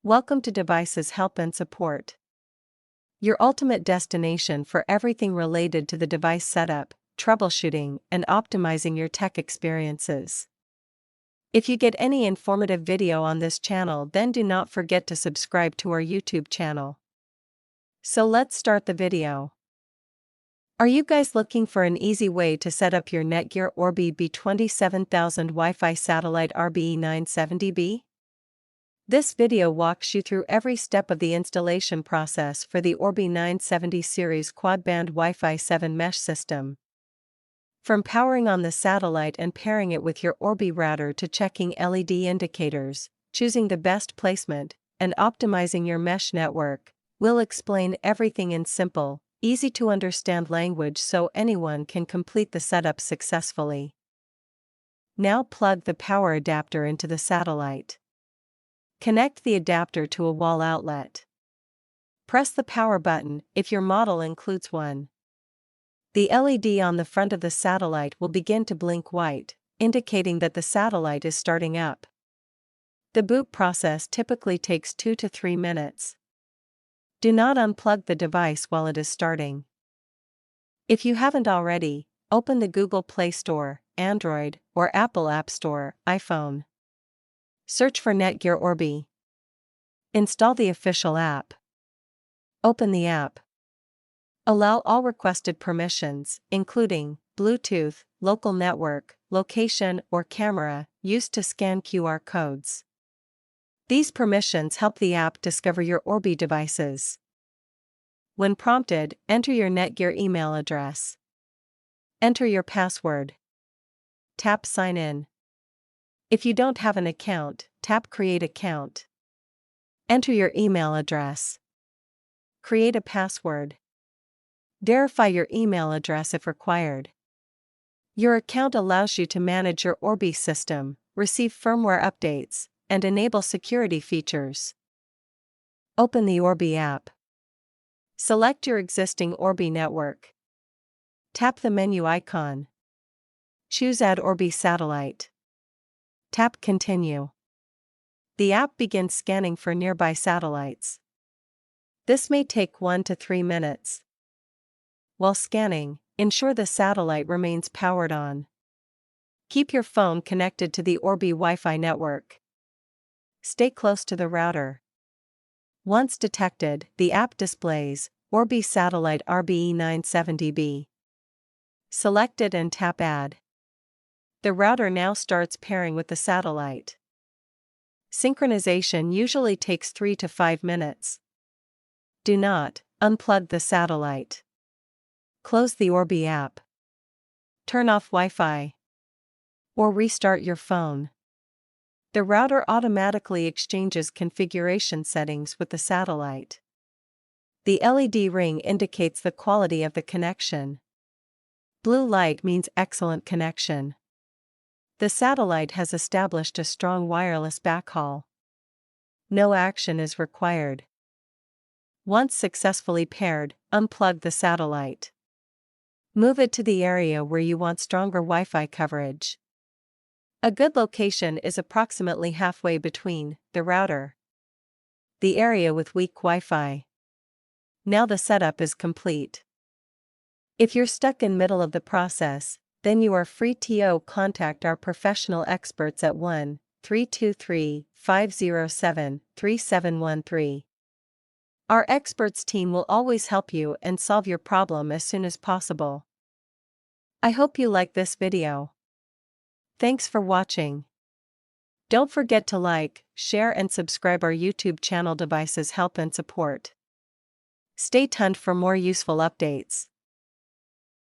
Welcome to Devices Help and Support, your ultimate destination for everything related to the device setup, troubleshooting, and optimizing your tech experiences. If you get any informative video on this channel, then do not forget to subscribe to our YouTube channel. So let's start the video. Are you guys looking for an easy way to set up your Netgear Orbi BE27000 Wi-Fi satellite RBE970B? This video walks you through every step of the installation process for the Orbi 970 series quad-band Wi-Fi 7 mesh system. From powering on the satellite and pairing it with your Orbi router to checking LED indicators, choosing the best placement, and optimizing your mesh network, we'll explain everything in simple, easy-to-understand language so anyone can complete the setup successfully. Now plug the power adapter into the satellite. Connect the adapter to a wall outlet. Press the power button if your model includes one. The LED on the front of the satellite will begin to blink white, indicating that the satellite is starting up. The boot process typically takes 2 to 3 minutes. Do not unplug the device while it is starting. If you haven't already, open the Google Play Store, Android, or Apple App Store, iPhone. Search for Netgear Orbi. Install the official app. Open the app. Allow all requested permissions, including Bluetooth, local network, location, or camera, used to scan QR codes. These permissions help the app discover your Orbi devices. When prompted, enter your Netgear email address. Enter your password. Tap Sign In. If you don't have an account, tap Create Account. Enter your email address. Create a password. Verify your email address if required. Your account allows you to manage your Orbi system, receive firmware updates, and enable security features. Open the Orbi app. Select your existing Orbi network. Tap the menu icon. Choose Add Orbi Satellite. Tap Continue. The app begins scanning for nearby satellites. This may take 1 to 3 minutes. While scanning, ensure the satellite remains powered on. Keep your phone connected to the Orbi Wi-Fi network. Stay close to the router. Once detected, the app displays Orbi Satellite RBE970B. Select it and tap Add. The router now starts pairing with the satellite. Synchronization usually takes 3 to 5 minutes. Do not unplug the satellite. Close the Orbi app. Turn off Wi-Fi. Or restart your phone. The router automatically exchanges configuration settings with the satellite. The LED ring indicates the quality of the connection. Blue light means excellent connection. The satellite has established a strong wireless backhaul. No action is required. Once successfully paired, unplug the satellite. Move it to the area where you want stronger Wi-Fi coverage. A good location is approximately halfway between the router, the area with weak Wi-Fi. Now the setup is complete. If you're stuck in middle of the process, then you are free to contact our professional experts at 1-323-507-3713. Our experts team will always help you and solve your problem as soon as possible. I hope you like this video. Thanks for watching. Don't forget to like, share and subscribe our YouTube channel Devices Help and Support. Stay tuned for more useful updates.